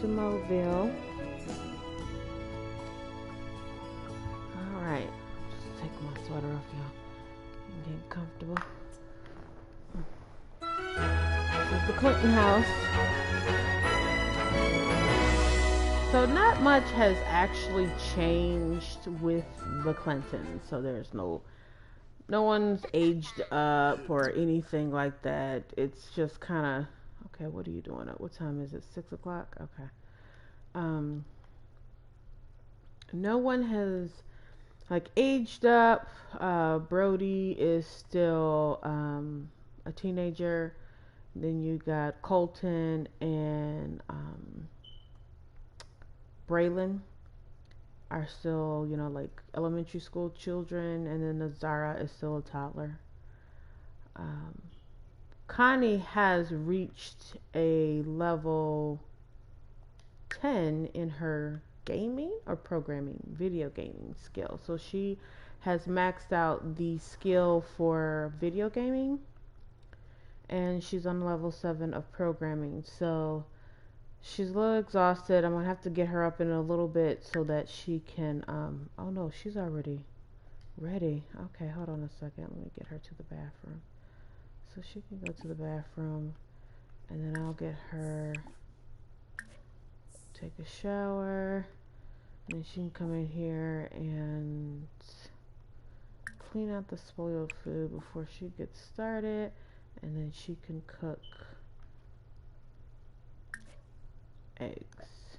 to MoVille. Alright, just take my sweater off, y'all. I'm getting comfortable. This is the Clinton house. So not much has actually changed with the Clintons. So there's no one's aged up or anything like that. It's just kind of, okay, what are you doing up? What time is it? 6 o'clock? Okay. No one has like aged up. Brody is still a teenager. Then you got Colton and Braylon are still, like elementary school children, and then Zara is still a toddler. Um, Connie has reached a level 10 in her gaming or programming, video gaming skill. So she has maxed out the skill for video gaming, and she's on level 7 of programming. So she's a little exhausted. I'm gonna have to get her up in a little bit so that she can oh no, she's already ready. Okay, hold on a second. Let me get her to the bathroom. So she can go to the bathroom, and then I'll get her, take a shower, and then she can come in here and clean out the spoiled food before she gets started, and then she can cook eggs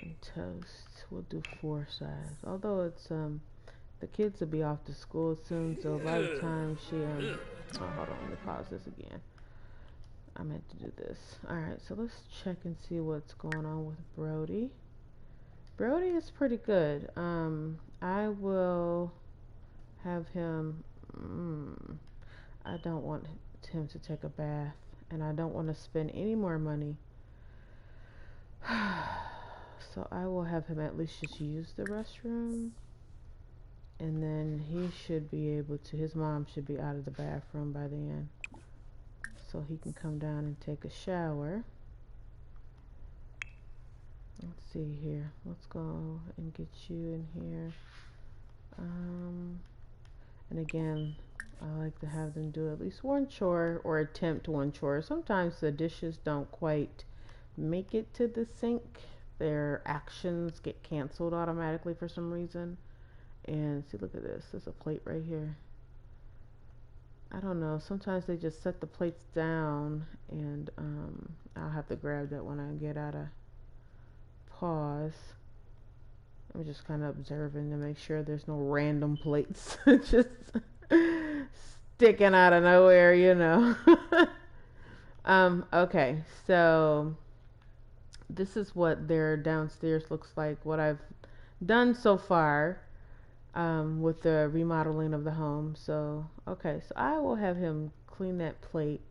and toast. We'll do 4 sides. Although it's the kids will be off to school soon, so by the time she oh, hold on, let me pause this again. I meant to do this. Alright, so let's check and see what's going on with Brody. Brody is pretty good. I will have him I don't want him to take a bath, and I don't want to spend any more money. So I will have him at least just use the restroom, and then he should be able to, his mom should be out of the bathroom by then, so he can come down and take a shower. Let's see here. Let's go and get you in here. And again, I like to have them do at least one chore, or attempt one chore. Sometimes the dishes don't quite make it to the sink. Their actions get canceled automatically for some reason. And see, look at this. There's a plate right here. I don't know. Sometimes they just set the plates down, and I'll have to grab that when I get out of pause. I'm just kind of observing to make sure there's no random plates just sticking out of nowhere, Okay, so this is what their downstairs looks like, what I've done so far with the remodeling of the home. So, okay, so I will have him clean that plate,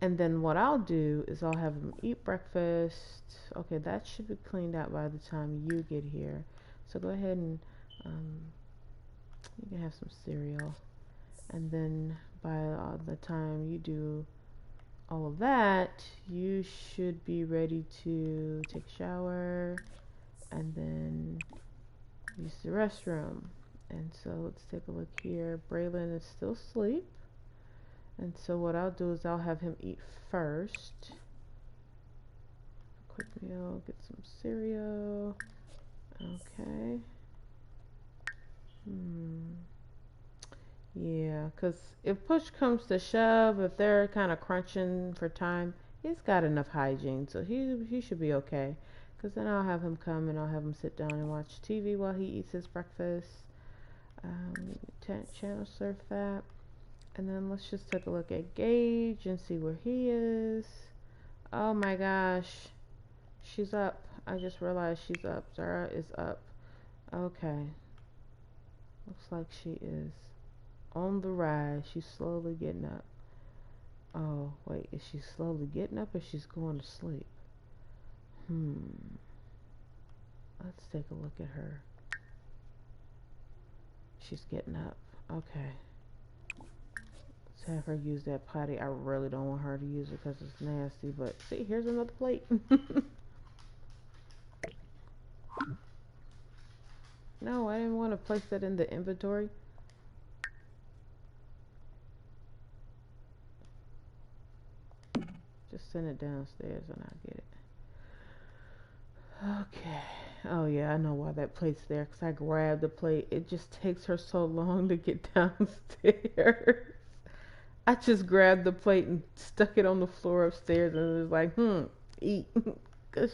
and then what I'll do is I'll have him eat breakfast. Okay, that should be cleaned out by the time you get here. So go ahead and you can have some cereal, and then by the time you do all of that, you should be ready to take a shower and then use the restroom. And so let's take a look here. Braylon is still asleep, and so what I'll do is I'll have him eat first. Quick meal, get some cereal. Okay. Yeah, because if push comes to shove, if they're kind of crunching for time, he's got enough hygiene, so he should be okay. Because then I'll have him come and I'll have him sit down and watch TV while he eats his breakfast. Channel surf that. And then let's just take a look at Gage and see where he is. Oh my gosh. She's up. I just realized she's up. Zara is up. Okay. Looks like she is on the rise. She's slowly getting up. Oh, wait. Is she slowly getting up, or she's going to sleep? Let's take a look at her. She's getting up. Okay. Let's have her use that potty. I really don't want her to use it because it's nasty, but see, here's another plate. place that in the inventory. Just send it downstairs and I'll get it. Okay. Oh yeah, I know why that plate's there. Cause I grabbed the plate. It just takes her so long to get downstairs. I just grabbed the plate and stuck it on the floor upstairs and it was like, eat. Cause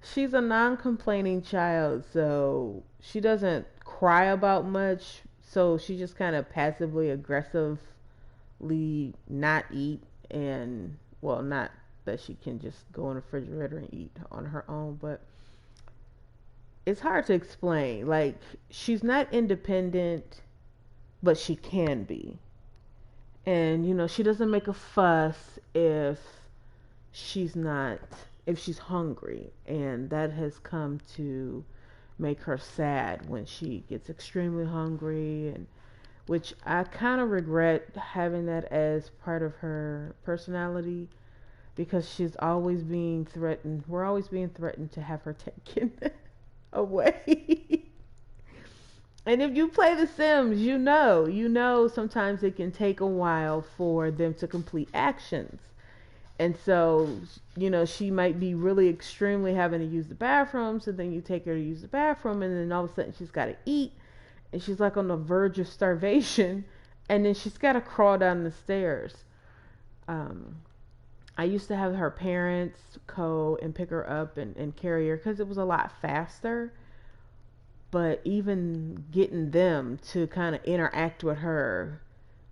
she's a non-complaining child, so she doesn't cry about much. So she just kind of passively aggressively not eat, and well, not that she can just go in the refrigerator and eat on her own, but it's hard to explain. Like, she's not independent, but she can be. And, she doesn't make a fuss she's not, if she's hungry. And that has come to make her sad when she gets extremely hungry, and which I kind of regret having that as part of her personality because she's always being threatened. We're always being threatened to have her taken away. And if you play The Sims, you know sometimes it can take a while for them to complete actions. And so, she might be really extremely having to use the bathroom, so then you take her to use the bathroom, and then all of a sudden she's got to eat, and she's like on the verge of starvation, and then she's got to crawl down the stairs. I used to have her parents go and pick her up and carry her because it was a lot faster. But even getting them to kind of interact with her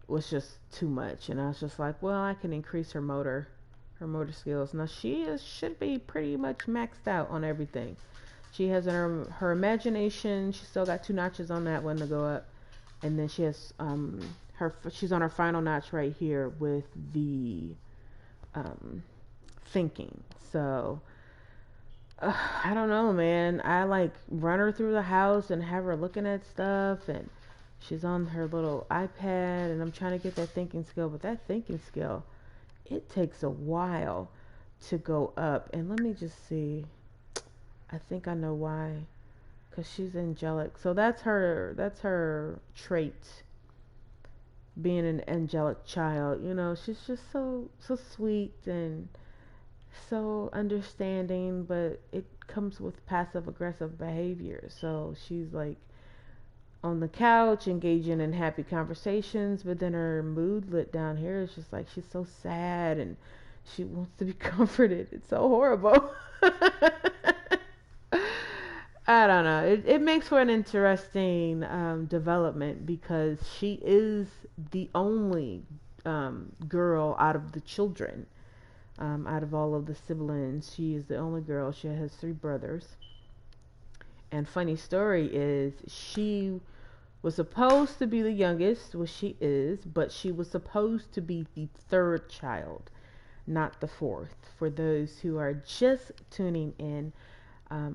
was just too much. And I was just like, well, I can increase her motor skills. Now should be pretty much maxed out on everything. She has her imagination. She's still got 2 notches on that one to go up. And then she has she's on her final notch right here with the thinking. So I don't know, man. I like run her through the house and have her looking at stuff, and she's on her little iPad, and I'm trying to get that thinking skill, but that thinking skill, it takes a while to go up. And let me just see. I think I know why. Because she's angelic. So that's her trait. Being an angelic child, she's just so sweet and so understanding, but it comes with passive aggressive behavior. So she's like on the couch engaging in happy conversations, but then her mood lit down here is just like she's so sad and she wants to be comforted. It's so horrible. I don't know. It makes for an interesting development because she is the only girl out of the children. Out of all of the siblings, she is the only girl. She has 3 brothers. And funny story is she was supposed to be the youngest, which she is, but she was supposed to be the 3rd child, not the 4th. For those who are just tuning in,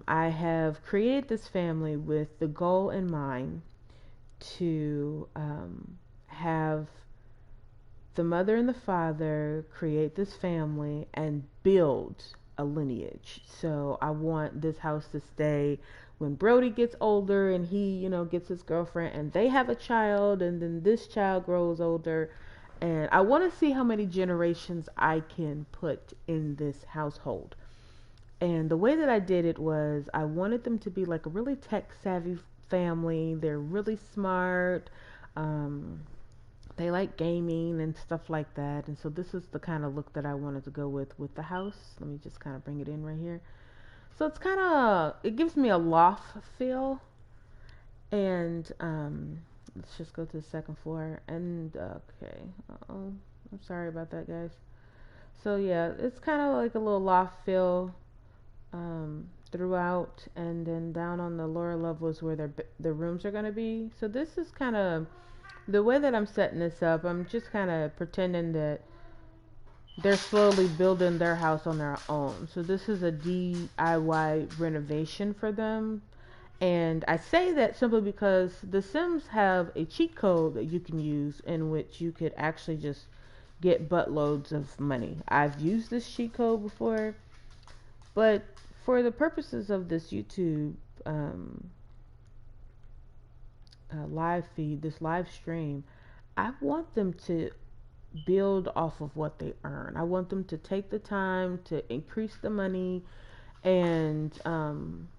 I have created this family with the goal in mind to have the mother and the father create this family and build a lineage. So I want this house to stay when Brody gets older and he, gets his girlfriend and they have a child, and then this child grows older. And I want to see how many generations I can put in this household. And the way that I did it was I wanted them to be like a really tech savvy family. They're really smart. They like gaming and stuff like that. And so this is the kind of look that I wanted to go with the house. Let me just kind of bring it in right here. So it gives me a loft feel. And let's just go to the 2nd floor. And okay. I'm sorry about that, guys. So yeah, it's kind of like a little loft feel throughout. And then down on the lower level is where the rooms are going to be. So this is kind of the way that I'm setting this up. I'm just kind of pretending that they're slowly building their house on their own. So this is a DIY renovation for them. And I say that simply because The Sims have a cheat code that you can use in which you could actually just get buttloads of money. I've used this cheat code before, but for the purposes of this YouTube live feed, this live stream, I want them to build off of what they earn. I want them to take the time to increase the money, and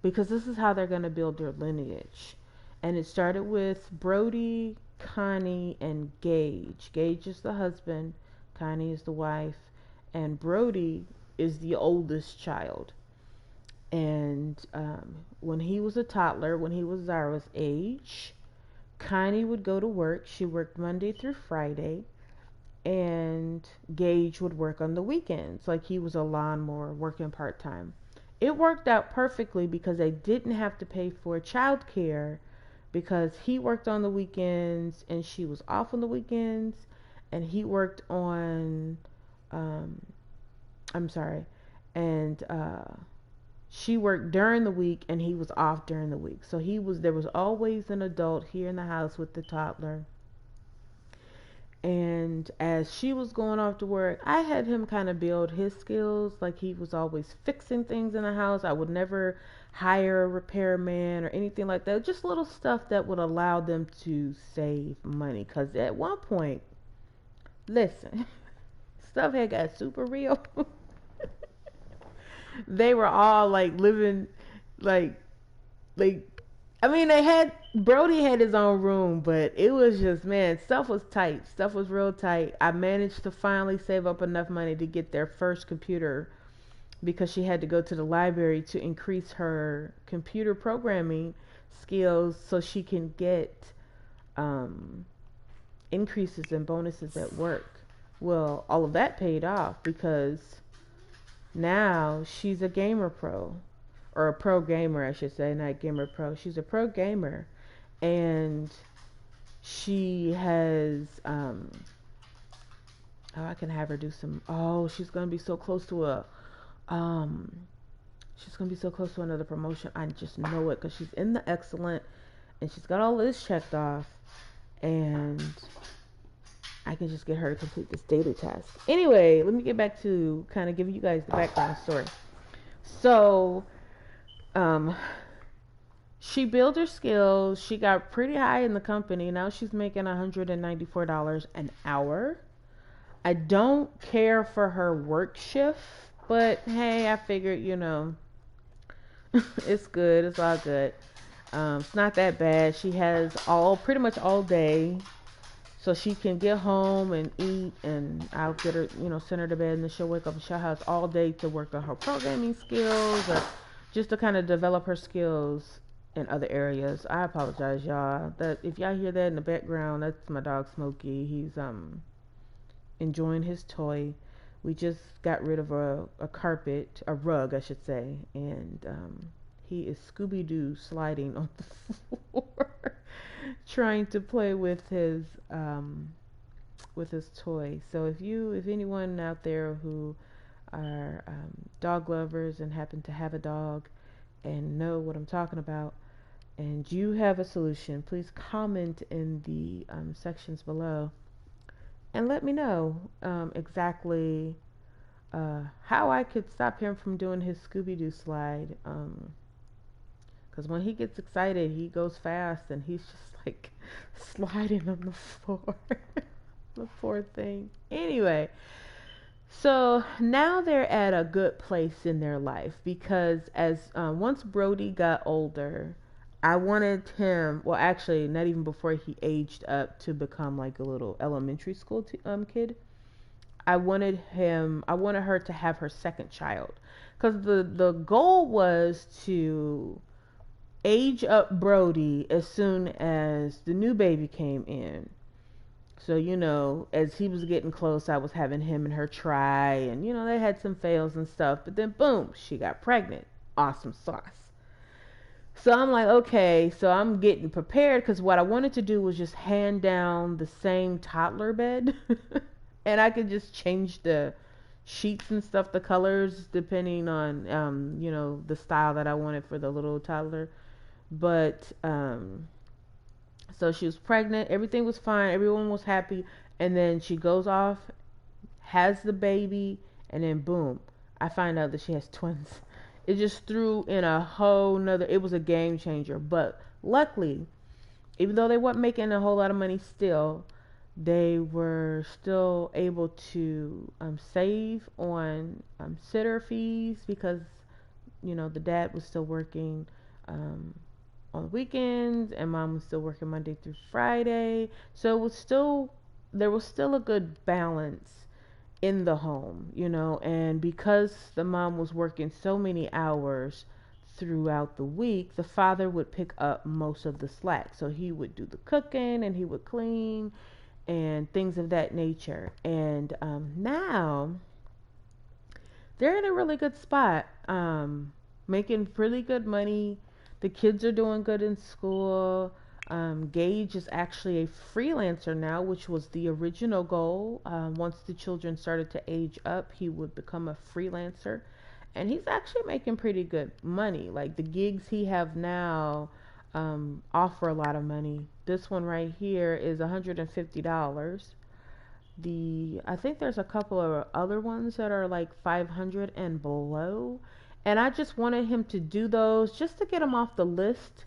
because this is how they're going to build their lineage. And it started with Brody, Connie, and Gage. Gage is the husband, Connie is the wife, and Brody is the oldest child. And when he was a toddler, when he was Zara's age, Connie would go to work. She worked Monday through Friday, and Gage would work on the weekends. Like, he was a lawnmower working part time. It worked out perfectly because they didn't have to pay for childcare, because he worked on the weekends and she was off on the weekends, and he worked on, um, I'm sorry, and she worked during the week and he was off during the week. So there was always an adult here in the house with the toddler. And as she was going off to work, I had him kind of build his skills. Like, he was always fixing things in the house. I would never hire a repairman or anything like that. Just little stuff that would allow them to save money. Because at one point, listen, stuff had got super real. They were all like living like like I mean, they had Brody had his own room, but it was just, man, stuff was tight. Stuff was real tight. I managed to finally save up enough money to get their first computer, because she had to go to the library to increase her computer programming skills so she can get um, increases and bonuses at work. Well, all of that paid off because now she's a gamer pro, or a pro gamer, I should say, not gamer pro. She's a pro gamer, and she has oh, I can have her do some. Oh, she's gonna be so close to a um, she's gonna be so close to another promotion. I just know it because she's in the excellent, and she's got all this checked off, and I can just get her to complete this daily task. Anyway, let me get back to kind of giving you guys the background story. So, um, she built her skills. She got pretty high in the company. Now she's making $194 an hour. I don't care for her work shift, but hey, I figured, it's good. It's all good. It's not that bad. She has pretty much all day, so she can get home and eat, and I'll get her, send her to bed, and then she'll wake up and she'll have all day to work on her programming skills, or just to kind of develop her skills in other areas. I apologize, y'all. That if y'all hear that in the background, that's my dog Smokey. He's enjoying his toy. We just got rid of a carpet, a rug, I should say, and he is Scooby-Doo sliding on the floor, trying to play with his toy. So if anyone out there who are dog lovers and happen to have a dog and know what I'm talking about, and you have a solution, please comment in the sections below and let me know exactly how I could stop him from doing his Scooby-Doo slide. Because when he gets excited, he goes fast, and he's just like sliding on the floor. The poor thing. Anyway, so now they're at a good place in their life, because once Brody got older, I wanted him, well, actually, not even before he aged up to become like a little elementary school kid. I wanted her to have her second child, because the goal was to age up Brody as soon as the new baby came in. So, as he was getting close, I was having him and her try, and, they had some fails and stuff, but then boom, she got pregnant. Awesome sauce. So I'm like, okay, so I'm getting prepared, because what I wanted to do was just hand down the same toddler bed, and I could just change the sheets and stuff, the colors, depending on, the style that I wanted for the little toddler. But so she was pregnant, everything was fine, everyone was happy, and then she goes off, has the baby, and then boom, I find out that she has twins. It just threw in a whole nother, it was a game changer. But luckily, even though they weren't making a whole lot of money still, they were still able to save on sitter fees because, the dad was still working um, on the weekends and mom was still working Monday through Friday. So there was still a good balance in the home, and because the mom was working so many hours throughout the week, the father would pick up most of the slack. So he would do the cooking and he would clean and things of that nature. And now they're in a really good spot, making really good money. The kids are doing good in school. Gage is actually a freelancer now, which was the original goal. Once the children started to age up, he would become a freelancer. And he's actually making pretty good money. Like the gigs he have now offer a lot of money. This one right here is $150. I think there's a couple of other ones that are like 500 and below. And I just wanted him to do those just to get him off the list.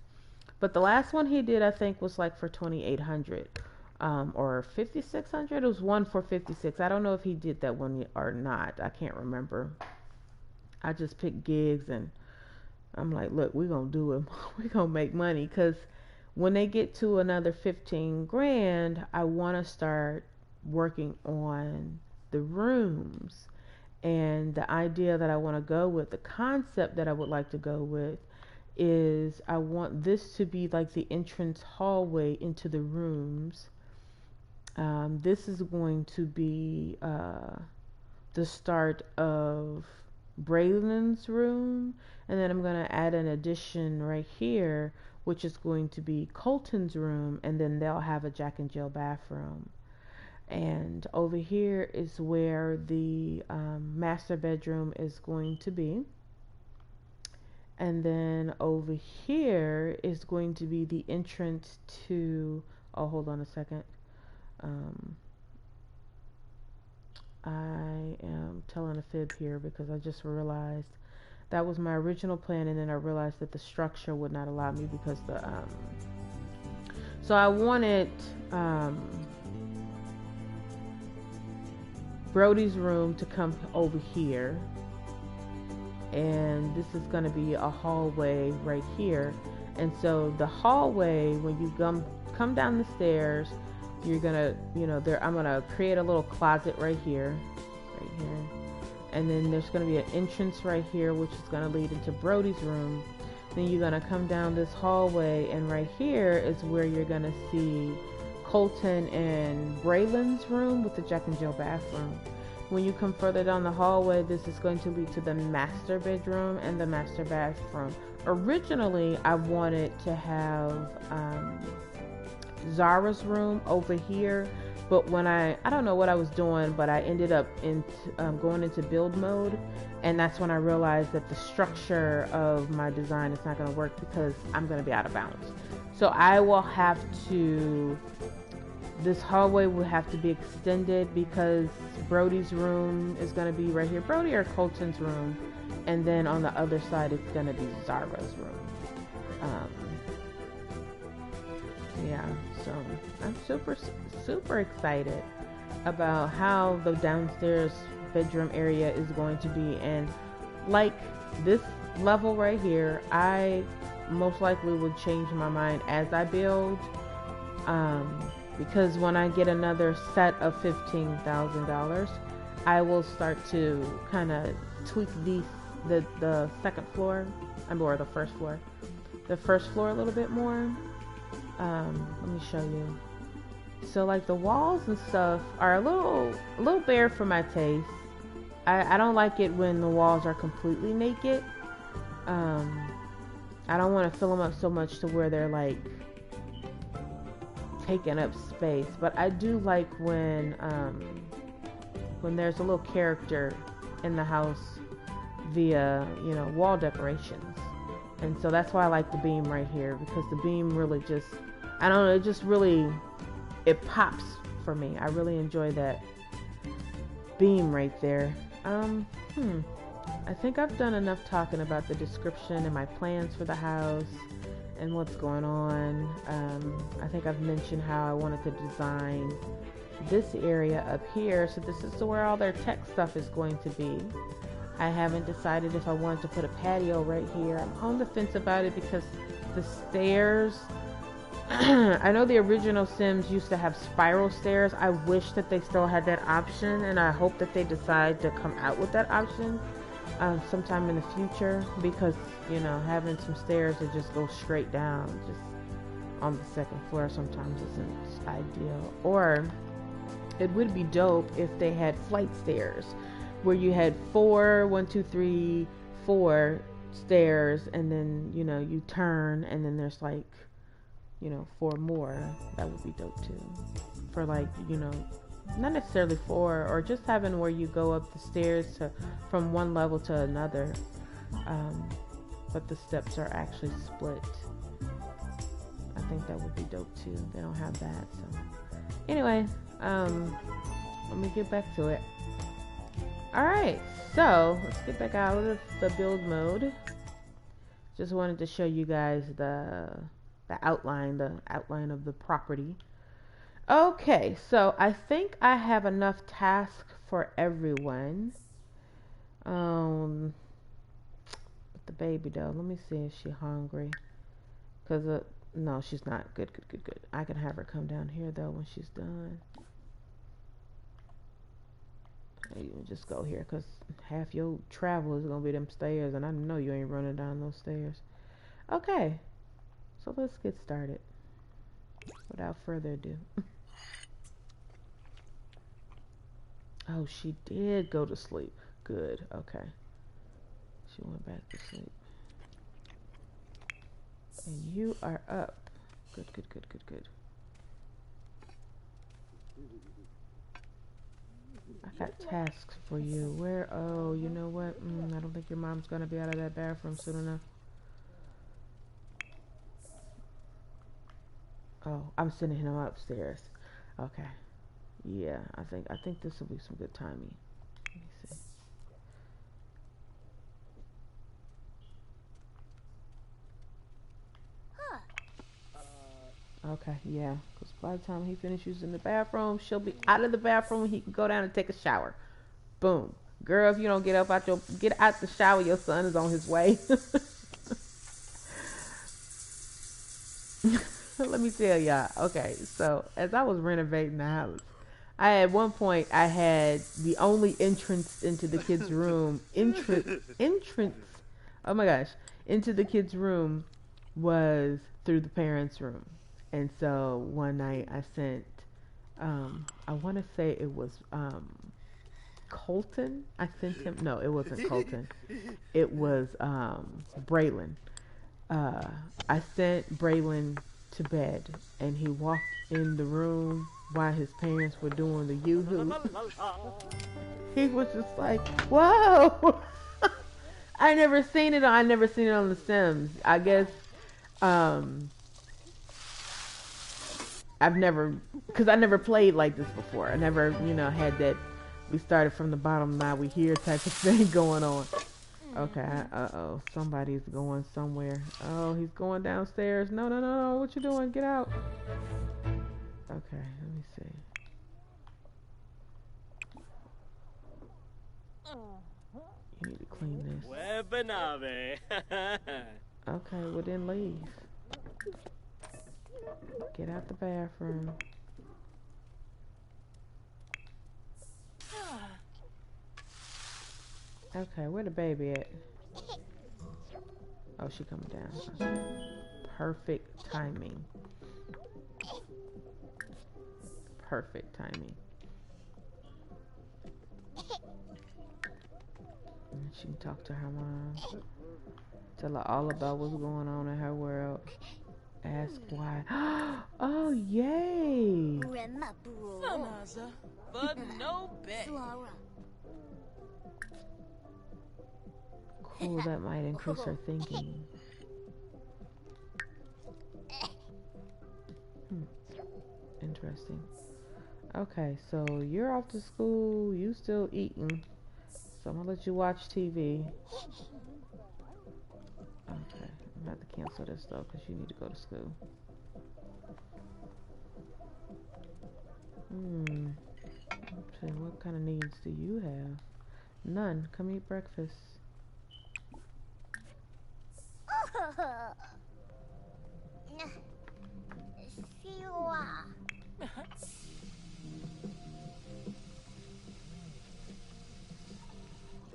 But the last one he did, I think, was like for 2,800 or 5,600. It was one for 56. I don't know if he did that one or not. I can't remember. I just picked gigs and I'm like, look, we're going to do it. We're going to make money because when they get to another 15 grand, I want to start working on the rooms. And the idea that I want to go with, the concept that I would like to go with, is I want this to be like the entrance hallway into the rooms. This is going to be the start of Braylon's room, and then I'm going to add an addition right here, which is going to be Colton's room, and then they'll have a Jack and Jill bathroom. And over here is where the master bedroom is going to be. And then over here is going to be the entrance to, oh, hold on a second. I am telling a fib here because I just realized that was my original plan, and then I realized that the structure would not allow me because so I wanted Brody's room to come over here, and this is going to be a hallway right here. And so the hallway, when you come down the stairs, you're gonna, I'm gonna create a little closet right here, and then there's gonna be an entrance right here, which is gonna lead into Brody's room. Then you're gonna come down this hallway, and right here is where you're gonna see Colton and Braylon's room with the Jack and Jill bathroom. When you come further down the hallway, this is going to lead to the master bedroom and the master bathroom. Originally, I wanted to have Zara's room over here, but when I don't know what I was doing, but I ended up going into build mode, and that's when I realized that the structure of my design is not going to work because I'm going to be out of bounds. So I will have to, this hallway will have to be extended because Brody's room is going to be right here, Brody or Colton's room, and then on the other side it's going to be Zara's room. Yeah, so I'm super excited about how the downstairs bedroom area is going to be. And like this level right here, I most likely will change my mind as I build, because when I get another set of $15,000, I will start to kind of tweak the second floor, or the first floor a little bit more. Let me show you. So like the walls and stuff are a little bare for my taste. I don't like it when the walls are completely naked. I don't want to fill them up so much to where they're like taking up space, but I do like when there's a little character in the house via, wall decorations. And so that's why I like the beam right here, because the beam really just, I don't know, it just really, it pops for me. I really enjoy that beam right there. I think I've done enough talking about the description and my plans for the house and what's going on. I think I've mentioned how I wanted to design this area up here. So this is where all their tech stuff is going to be. I haven't decided if I wanted to put a patio right here. I'm on the fence about it because the stairs, I know the original Sims used to have spiral stairs. I wish that they still had that option, and I hope that they decide to come out with that option sometime in the future, because, you know, having some stairs that just go straight down just on the second floor sometimes isn't ideal. Or it would be dope if they had flight stairs where you had 4 stairs, and then, you know, you turn and then there's like, you know, 4 more. That would be dope too. For like, you know, not necessarily 4, or just having where you go up the stairs from one level to another, but the steps are actually split. I think that would be dope too. They don't have that. So anyway, let me get back to it. Alright, so let's get back out of the build mode. Just wanted to show you guys the outline of the property. Okay, so I think I have enough tasks for everyone. But the baby though, let me see if she's hungry. Cause no, she's not. Good. I can have her come down here though when she's done. You just go here, cause half your travel is gonna be them stairs, and I know you ain't running down those stairs. Okay, so let's get started. Without further ado. Oh, she did go to sleep. Good. Okay. She went back to sleep. And you are up. Good. I got tasks for you. Where? Oh, you know what? I don't think your mom's gonna be out of that bathroom soon enough. Oh, I'm sending him upstairs. Okay. Yeah, I think this will be some good timing. Let me see. Okay, yeah, because by the time he finishes using the bathroom, she'll be out of the bathroom and he can go down and take a shower. Boom. Girl, if you don't get out the shower, your son is on his way. Let me tell y'all. Okay, so as I was renovating the house, at one point I had the only entrance into the kids' room. Entrance. Oh my gosh, into the kids' room was through the parents' room. And so one night I sent, I want to say it was Colton. I sent him. No, it wasn't Colton. It was Braylon. I sent Braylon to bed, and he walked in the room while his parents were doing the yoo-hoo. He was just like, whoa. I never seen it on The Sims. I guess because I never played like this before. I never, had that we started from the bottom, now we here type of thing going on. Okay, uh-oh, somebody's going somewhere. Oh, he's going downstairs. No, what you doing? Get out. Okay, let me see. You need to clean this. Okay, well then leave. Get out the bathroom. Okay, where the baby at? Oh, she coming down. Okay. Perfect timing. Perfect timing. And she can talk to her mom. Tell her all about what's going on in her world. Ask why. Oh, yay! Cool, that might increase her thinking. Interesting. Okay, so you're off to school. You still eating. So I'm gonna let you watch TV. Okay, I'm gonna have to cancel cancel this though, because you need to go to school. So what kind of needs do you have? None. Come eat breakfast.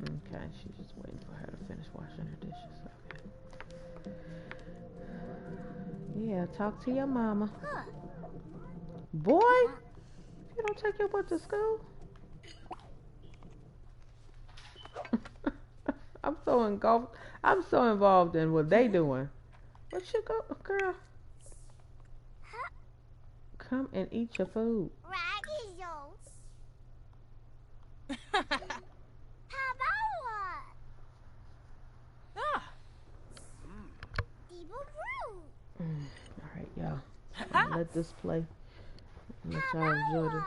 Okay, she's just waiting for her to finish washing her dishes. Okay. Yeah, talk to your mama. Boy, you don't take your butt to school. I'm so involved in what they doing. What you go, girl? Come and eat your food. Alright, y'all. I'm gonna let this play. Let y'all enjoy this.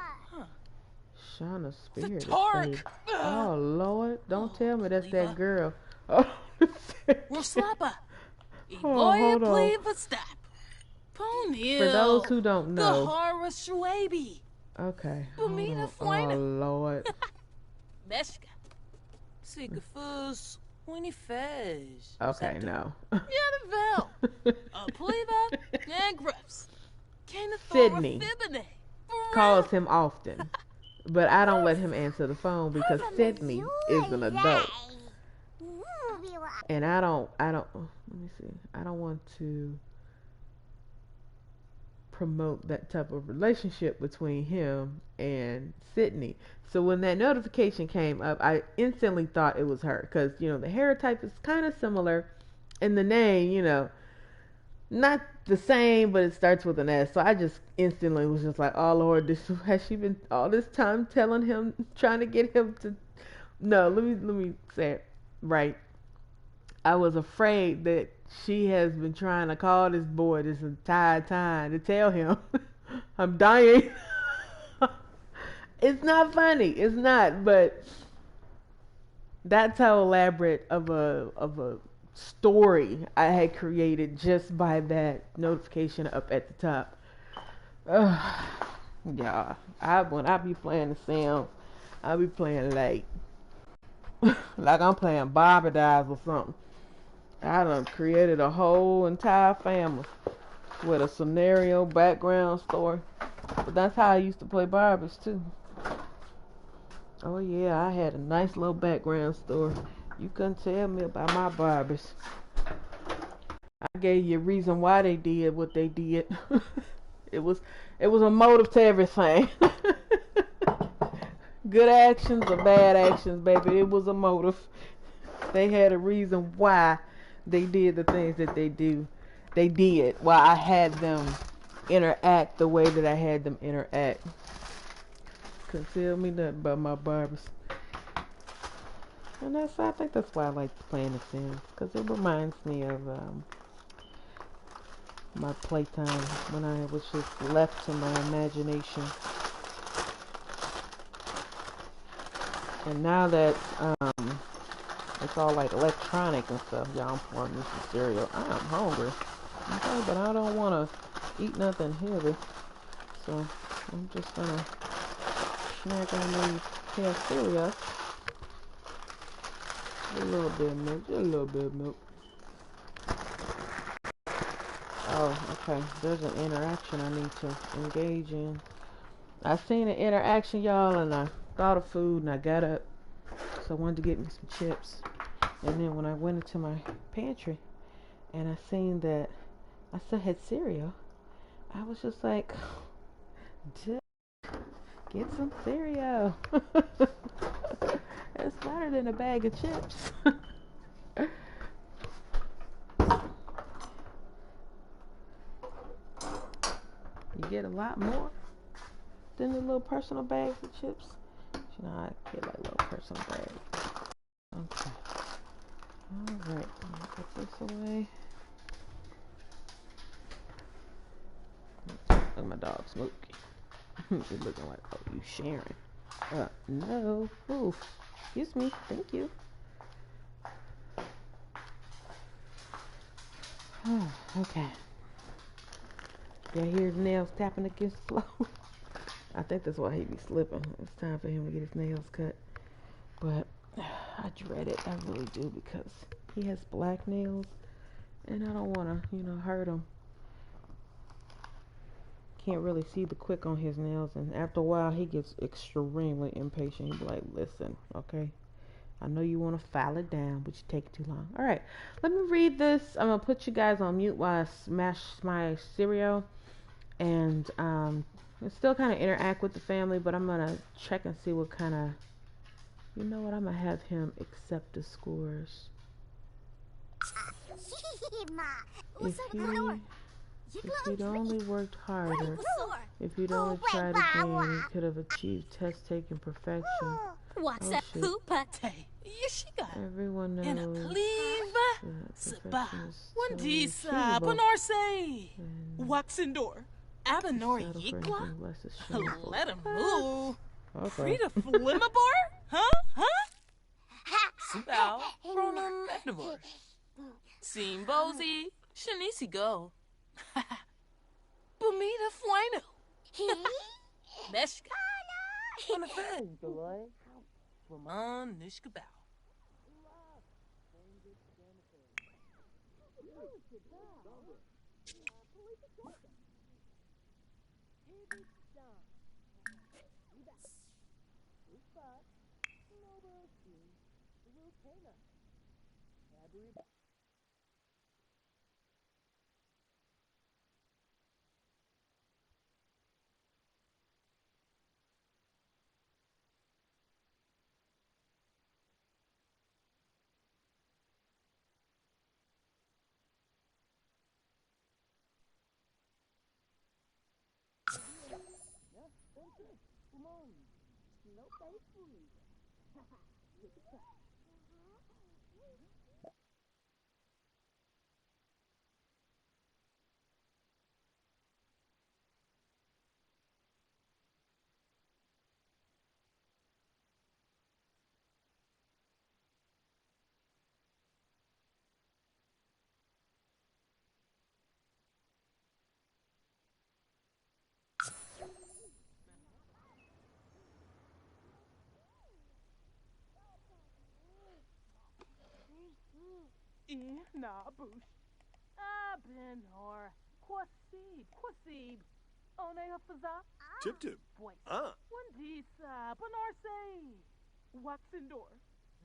Shauna's spirit is saved. Oh, Lord. Don't tell me that's that girl. Oh, hold on. For those who don't know. Okay. Hold on. Oh, Lord. Okay, no. Sydney calls him often, but I don't let him answer the phone because Sydney is an adult, and I don't. Let me see. I don't want to promote that type of relationship between him and Sydney. So when that notification came up, I instantly thought it was her because the hair type is kind of similar, and the name, not the same, but it starts with an S. So I just instantly was just like, oh Lord, has she been all this time telling him, trying to get him to? No, let me say it right. I was afraid that she has been trying to call this boy this entire time to tell him I'm dying. It's not funny. It's not, but that's how elaborate of a story I had created just by that notification up at the top. Yeah, when I be playing the Sims, I be playing like I'm playing Barbie Dolls or something. I done created a whole entire family with a scenario, background story. But that's how I used to play Barbies too. Oh yeah, I had a nice little background story. You couldn't tell me about my Barbies. I gave you a reason why they did what they did. It was a motive to everything. Good actions or bad actions, baby. It was a motive. They had a reason why they did the things that they do. They did why I had them interact the way that I had them interact. Couldn't tell me nothing about my Barbies. And I think that's why I like playing The Sims, because it reminds me of my playtime when I was just left to my imagination. And now that it's all like electronic and stuff, y'all, I'm pouring me some cereal. I am hungry, okay, but I don't want to eat nothing heavy, so I'm just gonna snack on these here cereal. A little bit of milk, just a little bit of milk. Oh, okay. There's an interaction I need to engage in. I seen an interaction, y'all, and I thought of food, and I got up. So I wanted to get me some chips. And then when I went into my pantry, and I seen that I still had cereal, I was just like, get some cereal. It's better than a bag of chips. You get a lot more than the little personal bags of chips. I get like little personal bags. Okay. Alright, put this away. Look at my dog Smokey. He's looking like, oh, you sharing. No. Ooh, excuse me. Thank you. Oh, okay. Yeah, hear his nails tapping against the floor. I think that's why he be slipping. It's time for him to get his nails cut. But I dread it. I really do because he has black nails, and I don't want to, hurt him. Can't really see the quick on his nails, and after a while, he gets extremely impatient. He be like, "Listen, okay, I know you want to file it down, but you take too long." All right, let me read this. I'm gonna put you guys on mute while I smash my cereal, and still kind of interact with the family, but I'm gonna check and see what kind of. You know what? I'm gonna have him accept the scores. If he'd only worked harder, if he'd only tried again, he could have achieved test taking perfection. Oh shit. Everyone knows that perfection is totally achievable. Waxendor. Settle for anything less is shameful. Let him move. Okay. Frida Flimabor? Huh? Spell. Pronum etnivore. Simbozi. Shanisi go. Bumida Fwino. Meshka. On the fence, boy. Raman Nishkabao. Nabush. Benor. Quasib. Oneafaza. Tip tip. Wandisa. Benarse. Waxendor.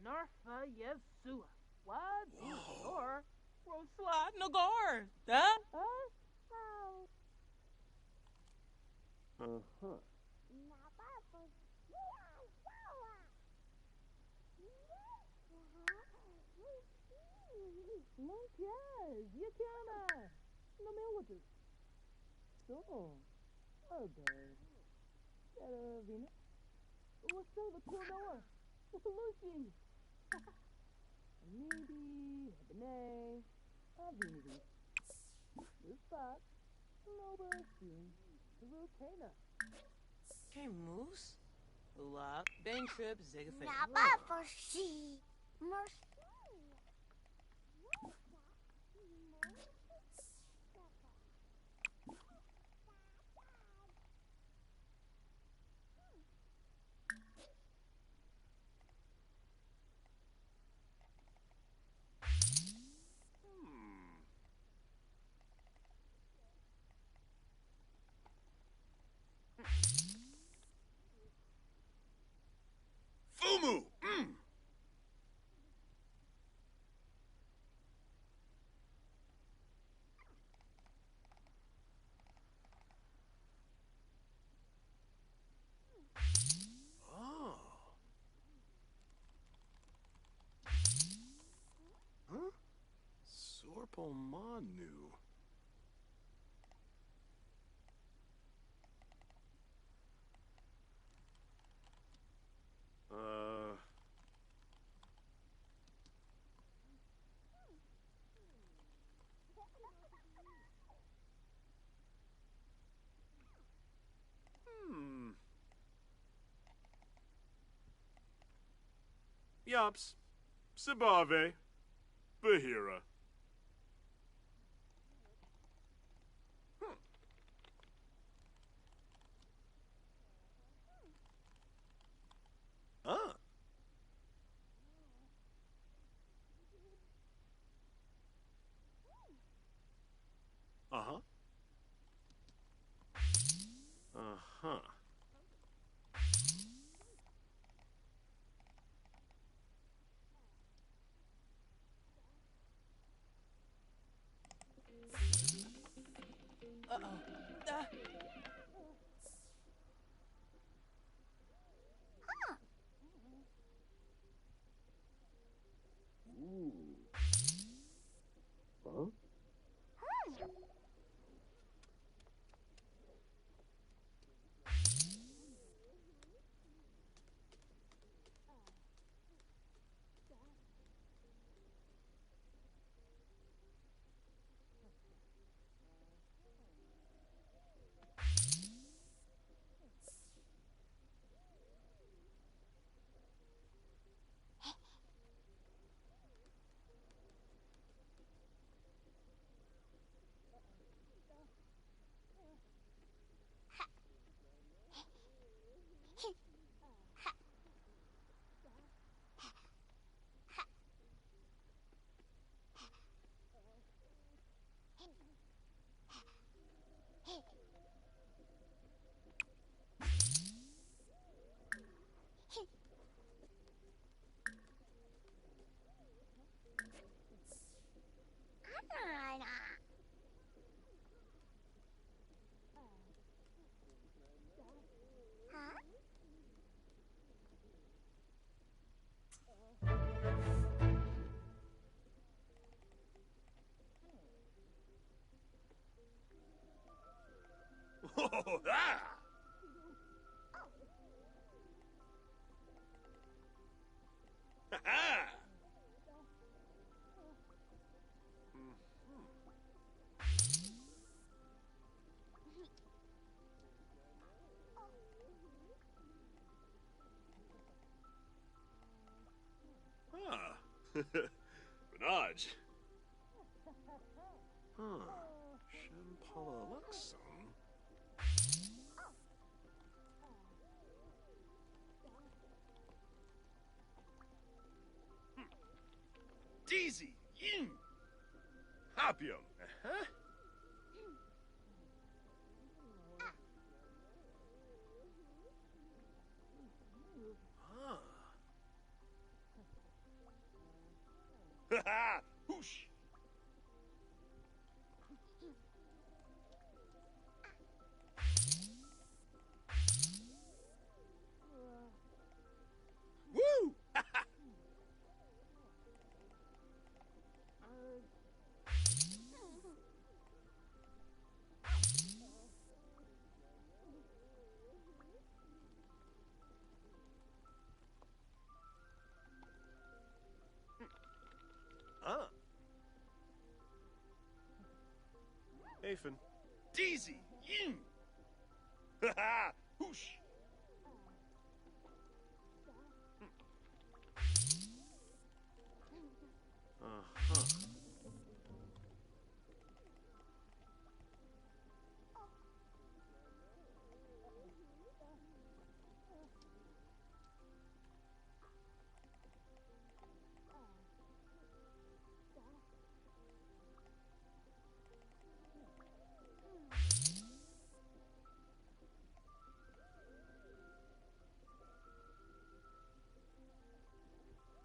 Narfa Yesua. Wador. Rosla Nagar. Yes, you can. No military. So, okay. Vina. What's the corner? Lucy. Maybe, Benay. Avinity. This spot. Nova. The Rotana. Hey, Moose. Ulap. Bang trip. Zegafin. Naba for she. Mercy. Fumu! Oh. Huh? Sorpomanu. Yops. Sibave. Bahira. Oh, ah! Ha ha! Ah. Benaj. Huh. Shampala Luxon. Deezy. Yin. Hopium. Huh? Ah. Ha ha! Whoosh! Woo! Ah. Aphin. Deezy. Yin. Ha ha! Whoosh! Uh-huh.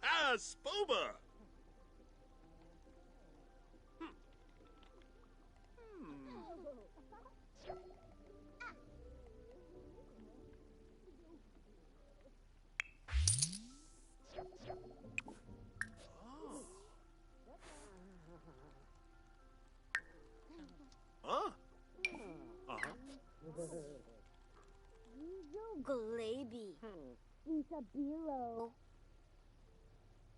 Ah, Spoba! Huh? Uh-huh. Galabi. Lisa Biro.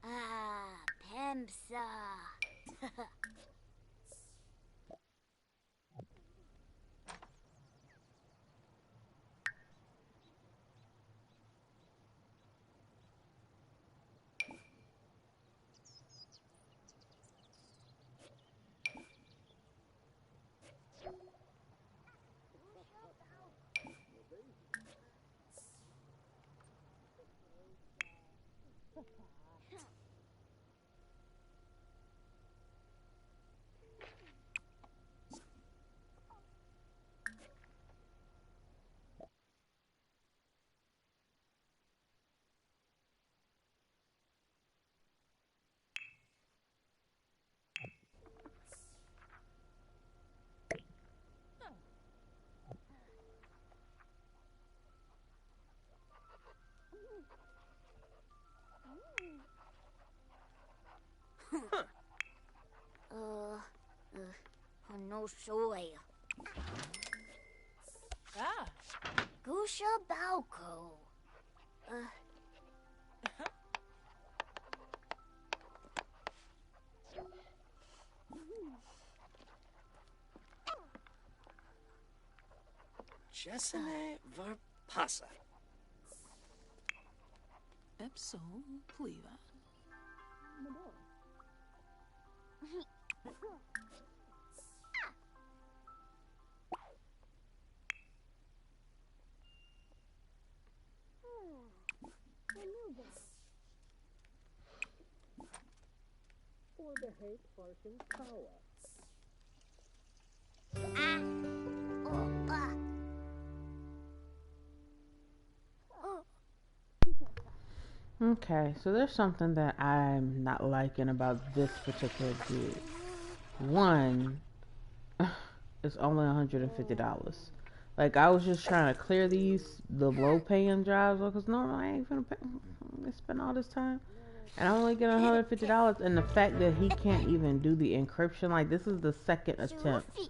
Ah, Pemsa. no soy. Ah. Gusha Balco. Jessene Varpasa. Epso pliva. For the hate Parsons power. Okay, so there's something that I'm not liking about this particular gig. One, it's only $150. Like, I was just trying to clear the low paying jobs because normally I ain't gonna spend all this time. And I only get $150. And the fact that he can't even do the encryption, like, this is the second attempt.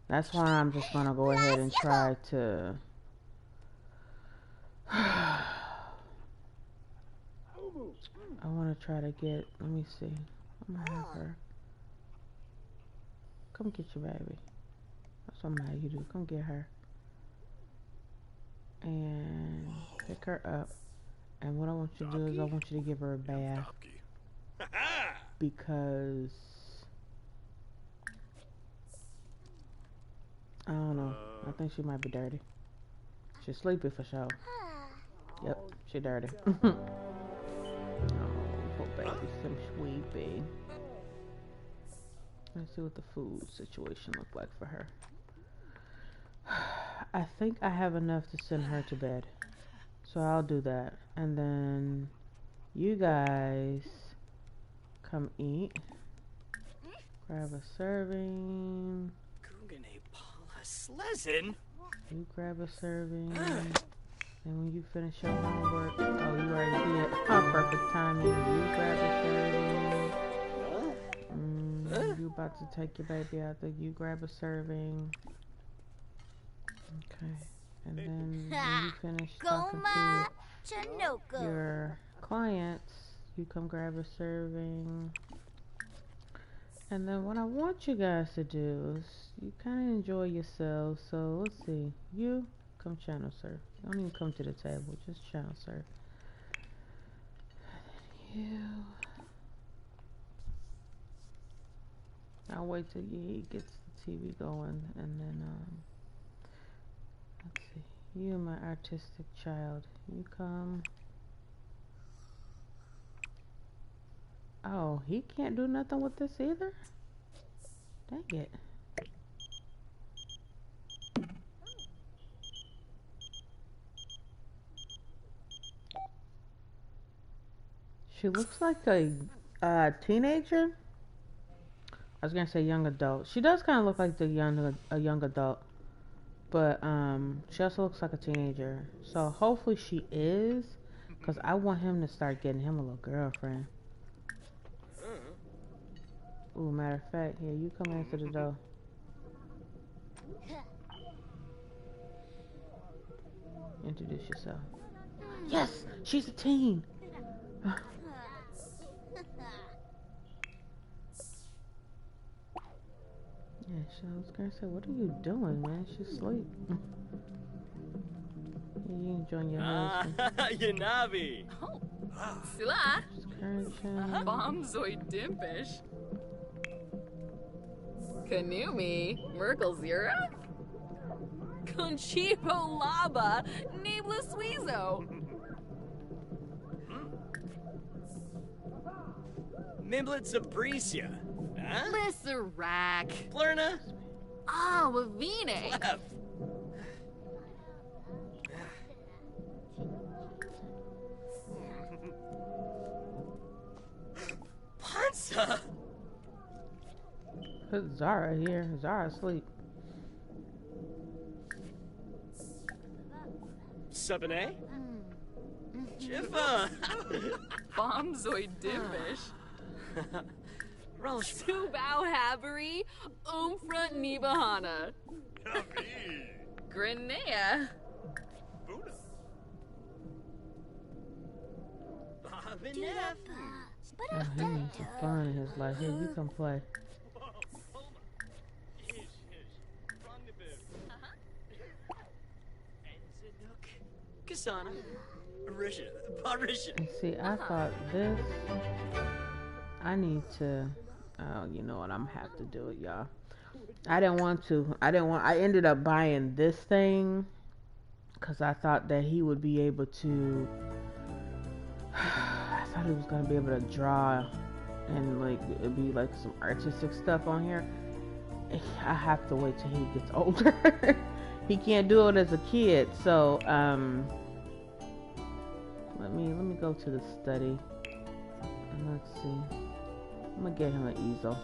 That's why I'm just gonna go ahead and try to. I want to try to get. Let me see. I'm gonna have her. Come get your baby. That's what I'm gonna have you do. Come get her. And pick her up. And what I want you to do is I want you to give her a bath. Because I don't know. I think she might be dirty. She's sleepy for sure. Yep, she dirty. Oh, poor baby, some sweepy. Let's see what the food situation look like for her. I think I have enough to send her to bed. So I'll do that. And then you guys come eat. Grab a serving. Gugane Paula Slezen? You grab a serving. And when you finish your homework, oh, you already did. Oh, perfect timing. You grab a serving. You about to take your baby out there. You grab a serving. Okay. And then when you finish talking to your clients, you come grab a serving. And then what I want you guys to do is you kind of enjoy yourselves. So let's see. You come channel surf. Don't even come to the table. Just channel surf. And then you. I'll wait till he gets the TV going, and then let's see. You, my artistic child. You come. Oh, he can't do nothing with this either? Dang it. She looks like a teenager. I was gonna say young adult. She does kind of look like a young adult, but she also looks like a teenager. So hopefully she is, cause I want him to start getting him a little girlfriend. Ooh, matter of fact, here you come answer the door. Introduce yourself. Yes, she's a teen. Yeah, I was gonna say, what are you doing, man? She's asleep. You enjoying your husband. Yanabi! Oh. Sila. Excursion. Bombzoid dimpish. Kanumi. Merkel Zira. Conchipo Laba. Nibla Suizo. Miblet Sabricia. Huh? Lisserac. Plurna? Ah, Wavine. Left. Pansa! Put Zara here. Zara asleep. Sabine? Jiffa! Bombzoid dimpish. Rolsh. Subao Havery, Umfra Nibahana. Navi. Grenea. Buddha. Do Babanef. but Oh, he needs some fun in his life. Here, you come play. Kasana. Risha. Barisha. And see, I thought this. I need to. Oh, you know what? I'm gonna have to do it, y'all. I didn't want to. I ended up buying this thing because I thought that he would be able to. I thought he was gonna be able to draw, and like it'd be like some artistic stuff on here. I have to wait till he gets older. He can't do it as a kid, so let me go to the study and let's see. I'm gonna get him an easel.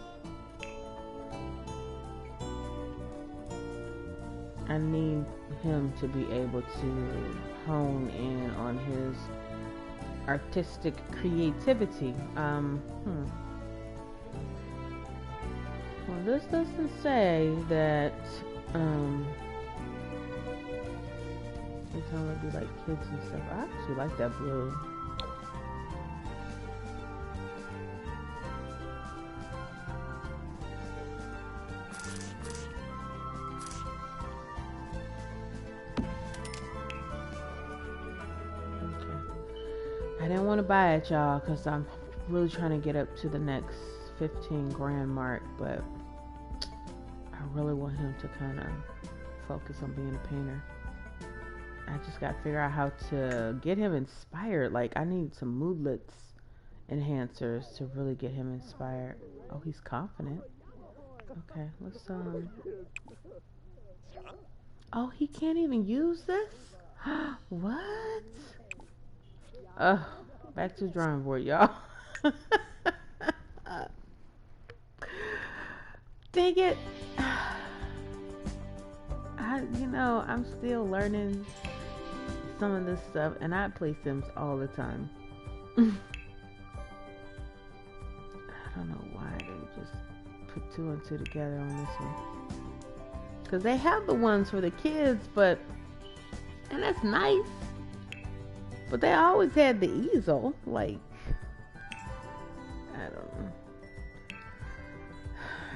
I need him to be able to hone in on his artistic creativity. Well, this doesn't say that it's gonna be like kids and stuff. I actually like that blue. I didn't want to buy it, y'all, because I'm really trying to get up to the next 15 grand mark, but I really want him to kind of focus on being a painter. I just got to figure out how to get him inspired. Like, I need some moodlets enhancers to really get him inspired. Oh, he's confident. Okay, let's, oh, he can't even use this? What? Back to the drawing board, y'all. Dang it. I'm still learning some of this stuff, and I play Sims all the time. I don't know why they just put 2 and 2 together on this one. Because they have the ones for the kids, and that's nice. But they always had the easel, like, I don't know.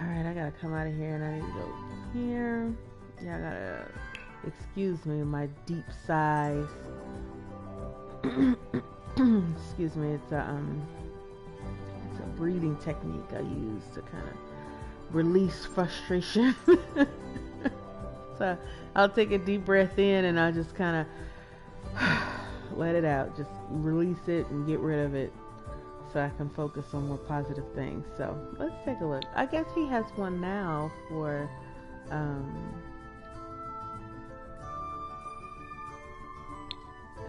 Alright, I gotta come out of here and I need to go here. Yeah, I gotta, excuse me, my deep sighs. Excuse me, it's a breathing technique I use to kind of release frustration. So I'll take a deep breath in and I'll just kind of let it out, just release it and get rid of it so I can focus on more positive things. So let's take a look. I guess he has one now for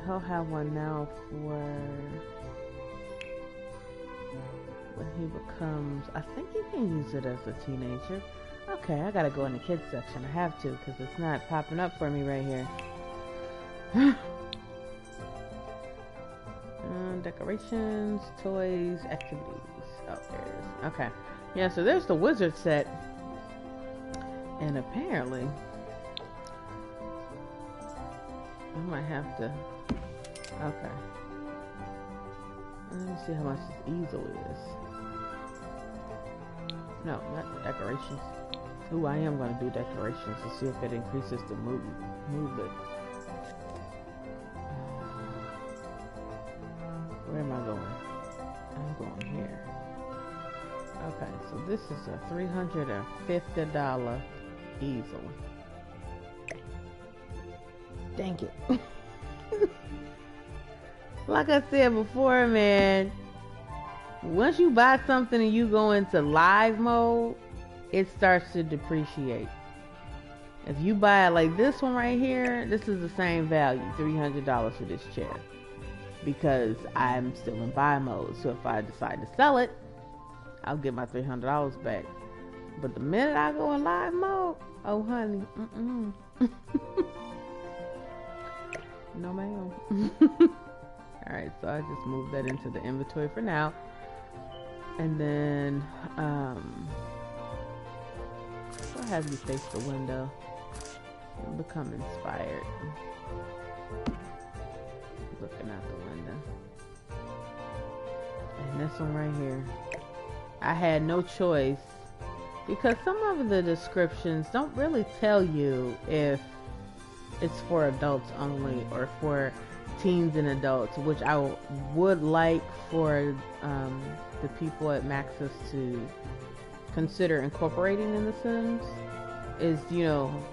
he'll have one now for when he becomes, I think he can use it as a teenager. Okay, I gotta go in the kids section. I have to because it's not popping up for me right here. Decorations, toys, activities. Oh, there it is. Okay. Yeah, so there's the wizard set. And apparently, I might have to. Okay. Let me see how much this easel is. No, not the decorations. Ooh, I am going to do decorations to see if it increases the movement. Where am I going? I'm going here. Okay, so this is a $350 easel. Dang it. Like I said before, man, once you buy something and you go into live mode, it starts to depreciate. If you buy it like this one right here, this is the same value, $300 for this chair. Because I'm still in buy mode. So if I decide to sell it, I'll get my $300 back. But the minute I go in live mode, oh honey, no ma'am. Alright, so I just moved that into the inventory for now. And then, I'll have you face the window and become inspired. Looking out the window. And this one right here. I had no choice because some of the descriptions don't really tell you if it's for adults only or for teens and adults, which I would like for the people at Maxis to consider incorporating in The Sims is, you know,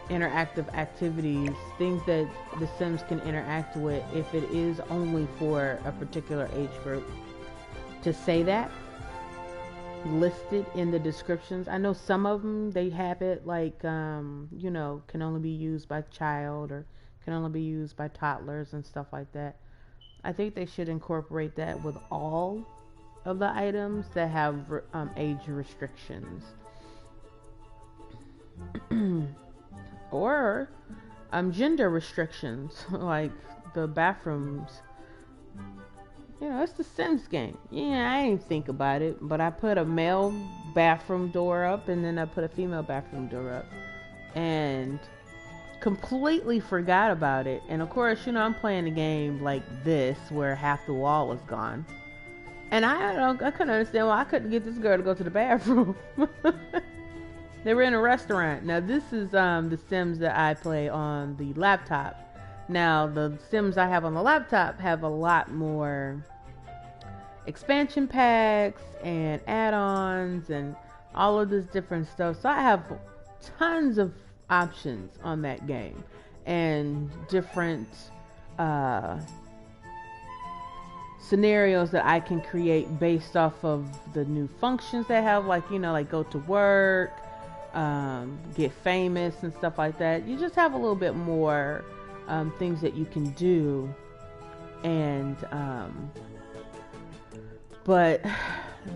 interactive activities, things that the Sims can interact with if it is only for a particular age group. To say that listed in the descriptions. I know some of them, they have it like, you know, can only be used by child or can only be used by toddlers and stuff like that. I think they should incorporate that with all of the items that have age restrictions. Or gender restrictions, like the bathrooms. You know, it's the Sims game. Yeah, I didn't think about it, but I put a male bathroom door up and then I put a female bathroom door up and completely forgot about it. And of course, you know, I'm playing a game like this where half the wall is gone. And I couldn't understand why I couldn't get this girl to go to the bathroom. They were in a restaurant. Now, this is the Sims that I play on the laptop. Now, the Sims I have on the laptop have a lot more expansion packs and add-ons and all of this different stuff. So I have tons of options on that game and different scenarios that I can create based off of the new functions they have, like, you know, like go to work, get famous and stuff like that. You just have a little bit more things that you can do. And but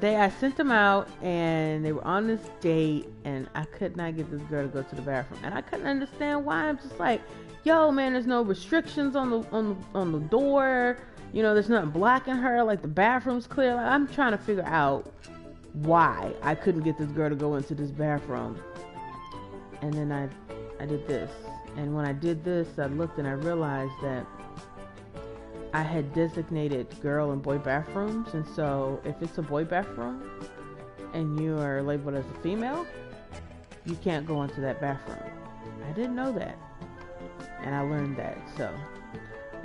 I sent them out and they were on this date and I could not get this girl to go to the bathroom, and I couldn't understand why. I'm just like, yo man, there's no restrictions on the door, you know, there's nothing blocking her, like the bathroom's clear. Like, I'm trying to figure out why I couldn't get this girl to go into this bathroom. And then I did this, and when I did this, I looked and I realized that I had designated girl and boy bathrooms, and so if it's a boy bathroom and you are labeled as a female, you can't go into that bathroom. I didn't know that, and I learned that. So,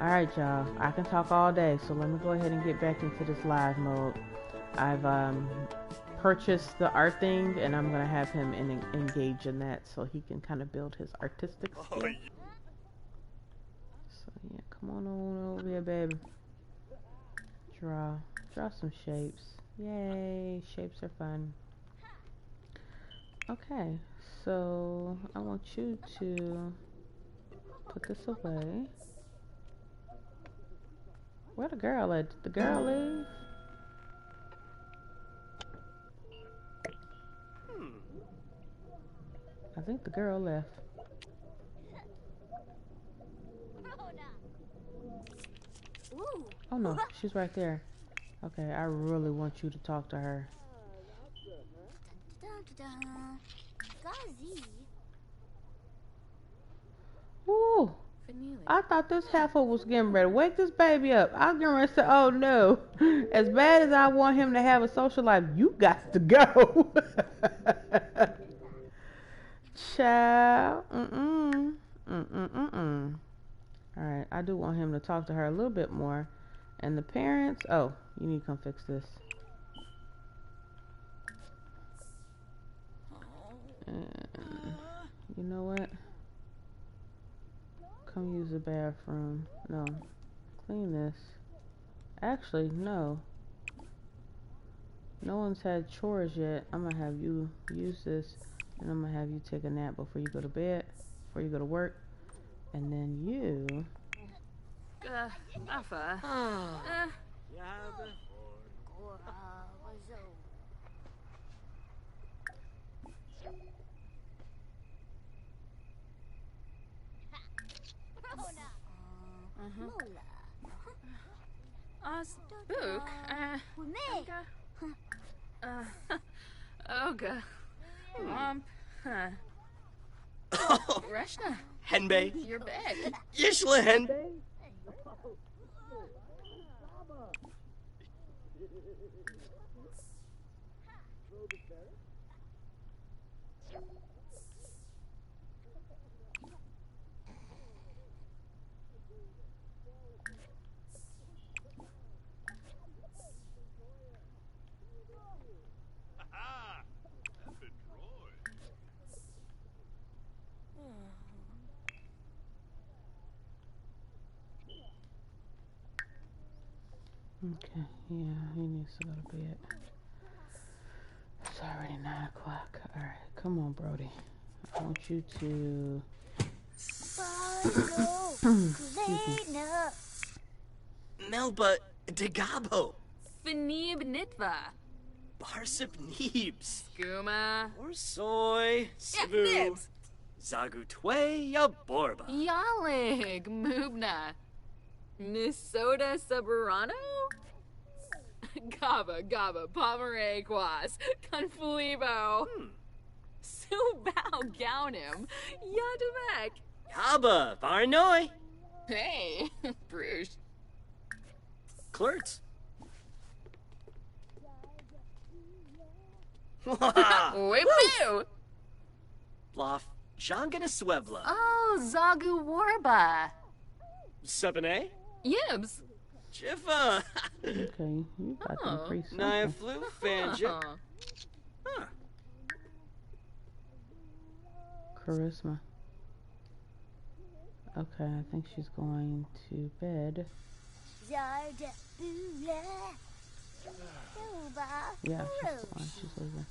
alright y'all, I can talk all day, so let me go ahead and get back into this live mode. I've purchased the art thing, and I'm going to have him engage in that so he can kind of build his artistic skill. Oh, yeah. So yeah, come on over here, baby. Draw some shapes. Yay, shapes are fun. Okay, so I want you to put this away. Where the girl at? Did the girl leave? I think the girl left. Oh no, she's right there. Okay, I really want you to talk to her. Ooh, I thought this heifer was getting ready to wake this baby up. I was getting ready to say, oh no, as bad as I want him to have a social life, you got to go. Child, Alright, I do want him to talk to her a little bit more. And the parents, oh, you need to come fix this. And you know what? Come use the bathroom. No, clean this. Actually, no. No one's had chores yet. I'm gonna have you use this, and I'm gonna have you take a nap before you go to bed, before you go to work. And then you... Affa. Spook. Oga. Huh. Oh, Reshna, Henbei. you're back. Yishla Henbei. Okay, yeah, he needs to go to bed. It's already 9 o'clock. Alright, come on, Brody. I want you to... Excuse me. Melba Degabo. Fanib Nitva. Barsip Neebs. Skooma. Or soy. Yeah, Sibu. Nibs. Zagutwe Yaborba. Yalig. Moobna. Nisota Saburano? Gaba, Pomeray Quas, Confulibo. Subao Gaunim, Yadumek. Yaba Varnoi. Hey, Bruges. Klurts. Whip-boo. Bloff Jangana Swevla. Oh, Zagu Warba. Sebene. Yibs. Jiffa. Okay, you got them free Naya something. Flu Fanja. Huh. Charisma. Okay, I think she's going to bed. Yeah, she's fine. She's leaving.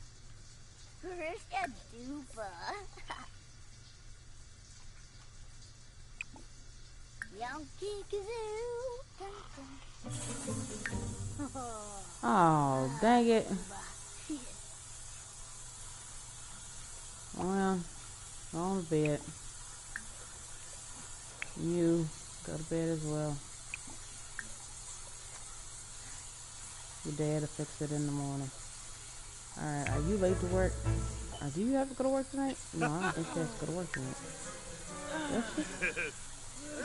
Oh, dang it. Well, go on to bed. You go to bed as well. Your dad will fix it in the morning. Alright, are you late to work? Or do you have to go to work tonight? No, I don't think she has to go to work tonight.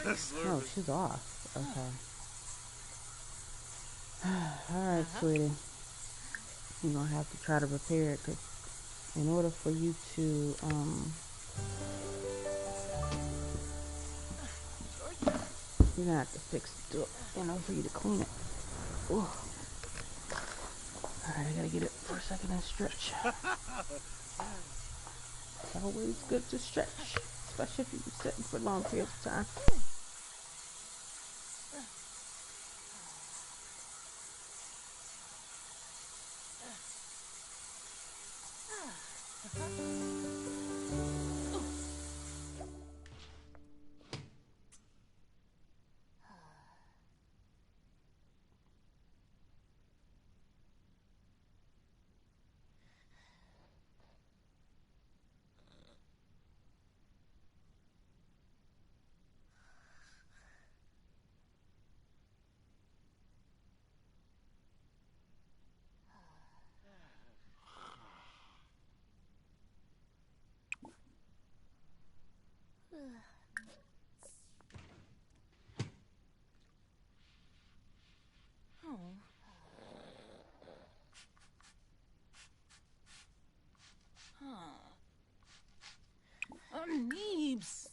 Does she? Oh, she's off. Okay. Alright, sweetie. You're gonna have to try to prepare it, because in order for you to, you're gonna have to fix it, in order for you to clean it. Ooh. Alright, I gotta get it for a second and stretch. It's always good to stretch, especially if you've been sitting for long periods of time. Oh, Neebs.